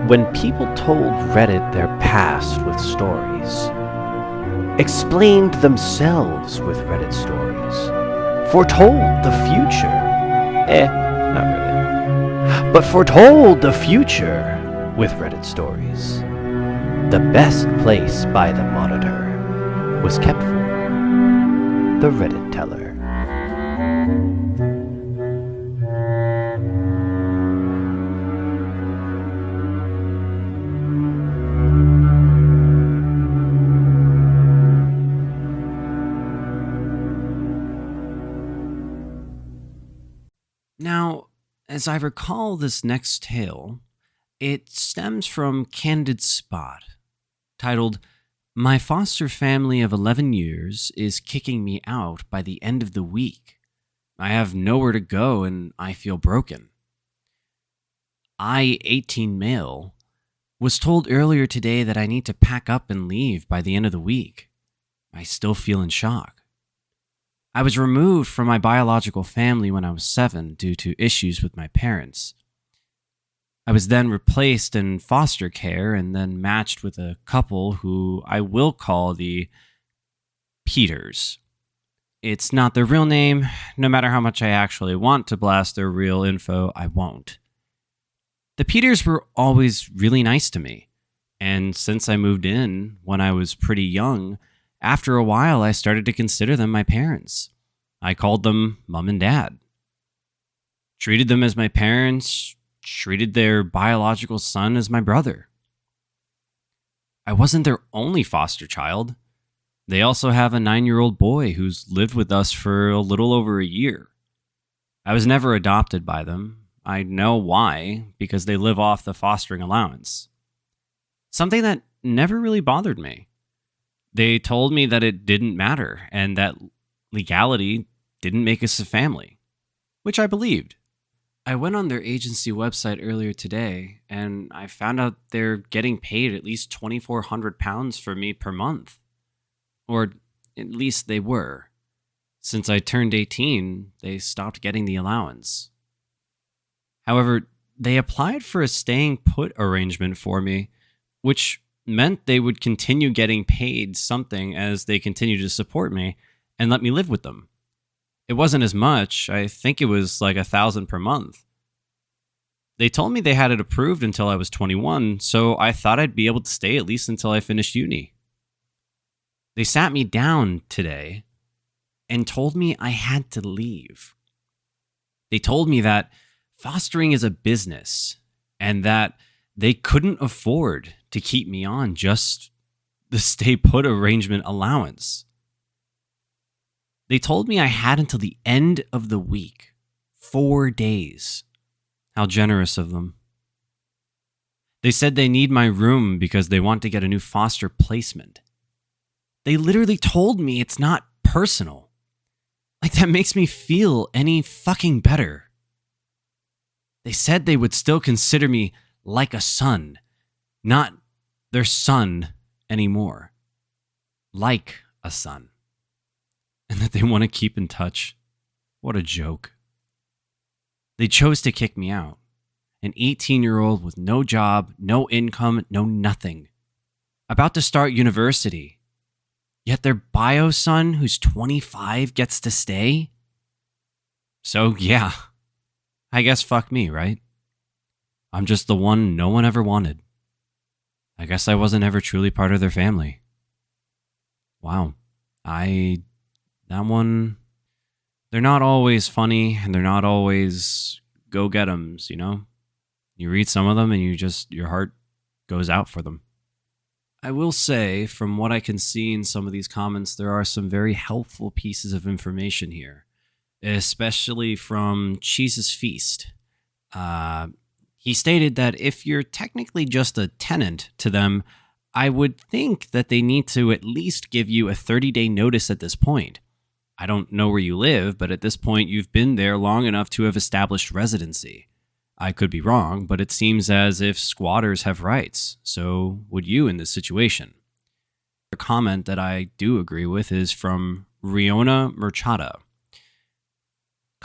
When people told Reddit their past with stories, explained themselves with Reddit stories, foretold the future, not really, but foretold the future with Reddit stories, the best place by the monitor was kept for the Reddit teller. Now, as I recall this next tale, it stems from Candid Spot, titled, "My foster family of 11 years is kicking me out by the end of the week. I have nowhere to go and I feel broken." I, 18 male, was told earlier today that I need to pack up and leave by the end of the week. I still feel in shock. I was removed from my biological family when I was 7 due to issues with my parents. I was then replaced in foster care and then matched with a couple who I will call the Peters. It's not their real name. No matter how much I actually want to blast their real info, I won't. The Peters were always really nice to me, and since I moved in when I was pretty young, after a while I started to consider them my parents. I called them Mom and Dad. Treated them as my parents, treated their biological son as my brother. I wasn't their only foster child. They also have a 9-year-old boy who's lived with us for a little over a year. I was never adopted by them. I know why, because they live off the fostering allowance. Something that never really bothered me. They told me that it didn't matter and that legality didn't make us a family, which I believed. I went on their agency website earlier today and I found out they're getting paid at least £2,400 for me per month. Or at least they were. Since I turned 18, they stopped getting the allowance. However, they applied for a staying put arrangement for me, which meant they would continue getting paid something as they continue to support me and let me live with them. It wasn't as much. I think it was like $1,000 per month. They told me they had it approved until I was 21, so I thought I'd be able to stay at least until I finished uni. They sat me down today and told me I had to leave. They told me that fostering is a business and that they couldn't afford to keep me on just the stay put arrangement allowance. They told me I had until the end of the week, 4 days. How generous of them. They said they need my room because they want to get a new foster placement. They literally told me it's not personal. Like that makes me feel any fucking better. They said they would still consider me like a son, not their son anymore. Like a son. And that they want to keep in touch. What a joke. They chose to kick me out. An 18-year-old with no job, no income, no nothing. About to start university. Yet their bio son, who's 25, gets to stay? So yeah, I guess fuck me, right? I'm just the one no one ever wanted. I guess I wasn't ever truly part of their family. Wow. That one, they're not always funny and they're not always go-get-ems, you know? You read some of them and your heart goes out for them. I will say, from what I can see in some of these comments, there are some very helpful pieces of information here, especially from Cheese's Feast. He stated that if you're technically just a tenant to them, I would think that they need to at least give you a 30-day notice at this point. I don't know where you live, but at this point you've been there long enough to have established residency. I could be wrong, but it seems as if squatters have rights, so would you in this situation. A comment that I do agree with is from Riona Merchada.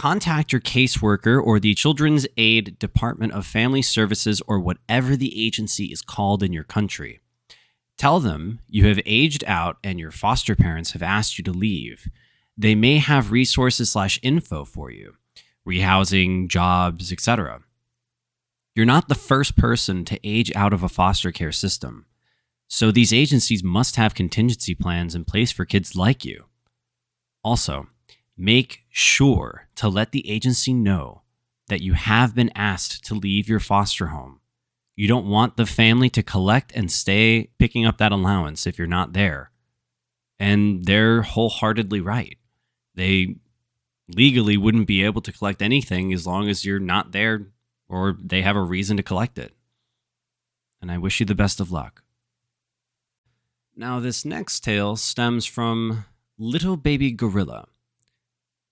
contact your caseworker or the Children's Aid Department of Family Services or whatever the agency is called in your country. Tell them you have aged out and your foster parents have asked you to leave. They may have resources/info for you, rehousing, jobs, etc. You're not the first person to age out of a foster care system, so these agencies must have contingency plans in place for kids like you. Also, make sure to let the agency know that you have been asked to leave your foster home. You don't want the family to collect and stay picking up that allowance if you're not there. And they're wholeheartedly right. They legally wouldn't be able to collect anything as long as you're not there or they have a reason to collect it. And I wish you the best of luck. Now, this next tale stems from Little Baby Gorilla.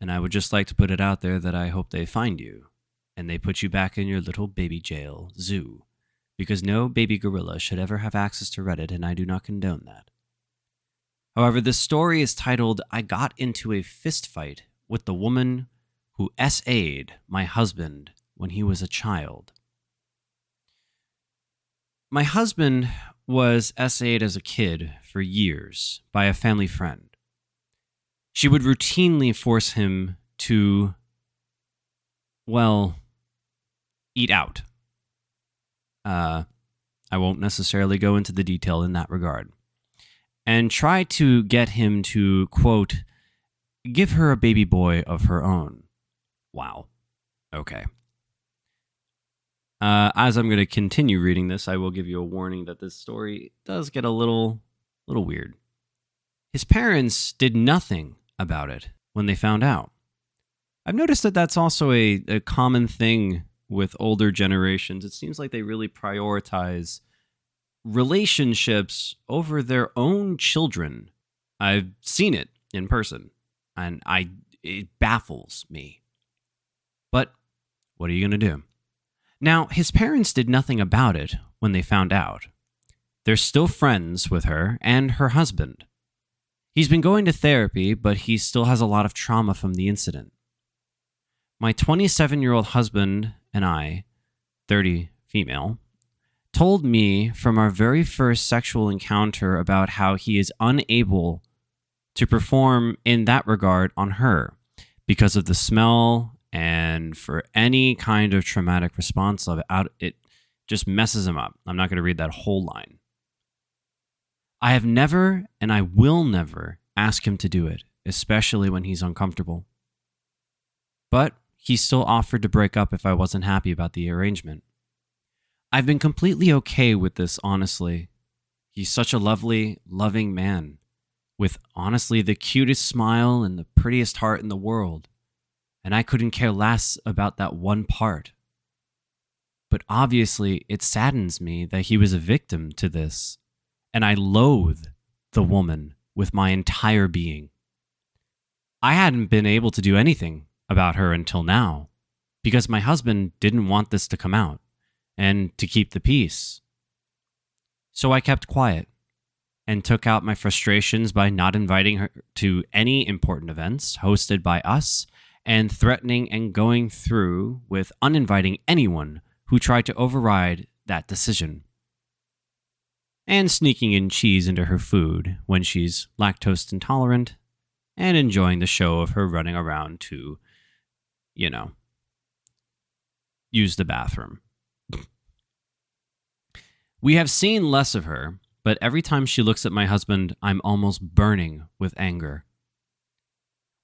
And I would just like to put it out there that I hope they find you and they put you back in your little baby jail zoo. Because no baby gorilla should ever have access to Reddit, and I do not condone that. However, this story is titled, I Got Into a Fist Fight with the Woman Who SA'd My Husband When He Was a Child. My husband was SA'd as a kid for years by a family friend. She would routinely force him to, well, eat out. I won't necessarily go into the detail in that regard. And try to get him to, quote, give her a baby boy of her own. Wow. Okay. As I'm going to continue reading this, I will give you a warning that this story does get a little weird. His parents did nothing about it when they found out. I've noticed that that's also a common thing with older generations. It seems like they really prioritize relationships over their own children. I've seen it in person, and it baffles me. But what are you going to do? Now, his parents did nothing about it when they found out. They're still friends with her and her husband. He's been going to therapy, but he still has a lot of trauma from the incident. My 27-year-old husband and I, 30 female, told me from our very first sexual encounter about how he is unable to perform in that regard on her because of the smell and for any kind of traumatic response of it. It just messes him up. I'm not going to read that whole line. I have never and I will never ask him to do it, especially when he's uncomfortable. But he still offered to break up if I wasn't happy about the arrangement. I've been completely okay with this, honestly. He's such a lovely, loving man, with honestly the cutest smile and the prettiest heart in the world, and I couldn't care less about that one part. But obviously, it saddens me that he was a victim to this, and I loathe the woman with my entire being. I hadn't been able to do anything about her until now, because my husband didn't want this to come out, and to keep the peace. So I kept quiet, and took out my frustrations by not inviting her to any important events hosted by us, and threatening and going through with uninviting anyone who tried to override that decision. And sneaking in cheese into her food when she's lactose intolerant, and enjoying the show of her running around to, use the bathroom. We have seen less of her, but every time she looks at my husband, I'm almost burning with anger.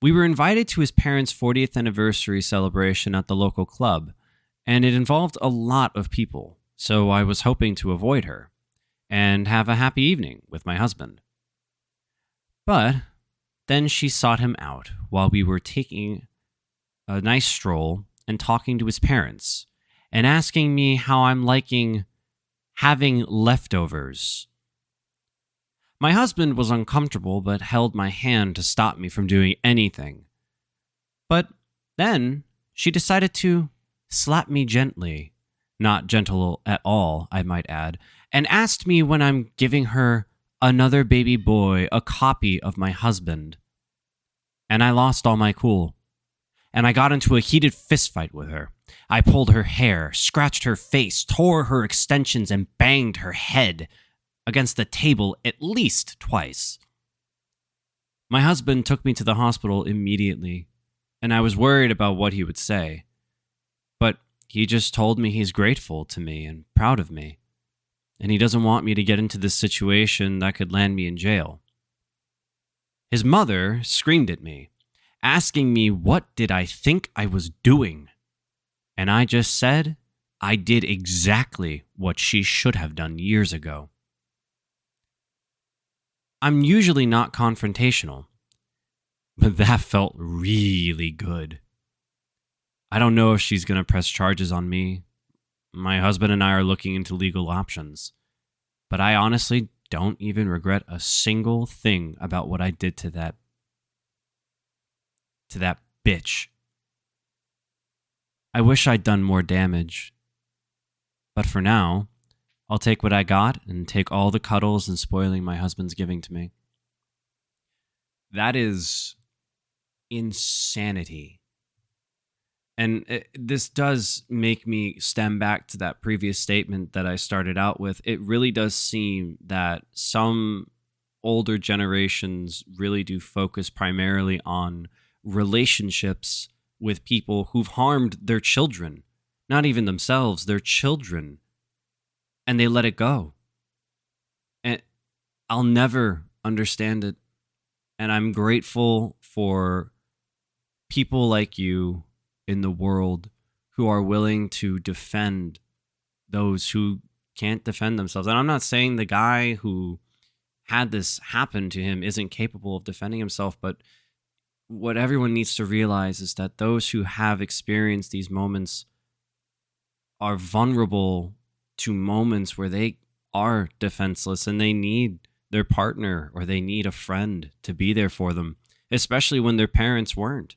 We were invited to his parents' 40th anniversary celebration at the local club, and it involved a lot of people, so I was hoping to avoid her and have a happy evening with my husband. But then she sought him out while we were taking a nice stroll and talking to his parents, and asking me how I'm liking having leftovers. My husband was uncomfortable but held my hand to stop me from doing anything. But then she decided to slap me gently, not gentle at all, I might add, and asked me when I'm giving her another baby boy a copy of my husband. And I lost all my cool. and I got into a heated fistfight with her. I pulled her hair, scratched her face, tore her extensions, and banged her head against the table at least twice. My husband took me to the hospital immediately, and I was worried about what he would say. But he just told me he's grateful to me and proud of me, and he doesn't want me to get into this situation that could land me in jail. His mother screamed at me, asking me what did I think I was doing. And I just said I did exactly what she should have done years ago. I'm usually not confrontational, but that felt really good. I don't know if she's going to press charges on me. My husband and I are looking into legal options, but I honestly don't even regret a single thing about what I did to that bitch. I wish I'd done more damage, but for now, I'll take what I got and take all the cuddles and spoiling my husband's giving to me. That is insanity. And this does make me stem back to that previous statement that I started out with. It really does seem that some older generations really do focus primarily on relationships with people who've harmed their children, not even themselves, their children, and they let it go. And I'll never understand it. And I'm grateful for people like you in the world who are willing to defend those who can't defend themselves. And I'm not saying the guy who had this happen to him isn't capable of defending himself, but what everyone needs to realize is that those who have experienced these moments are vulnerable to moments where they are defenseless and they need their partner or they need a friend to be there for them, especially when their parents weren't.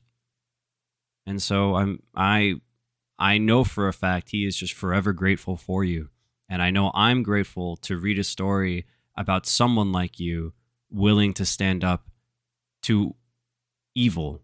And so I know for a fact he is just forever grateful for you. And I know I'm grateful to read a story about someone like you willing to stand up to evil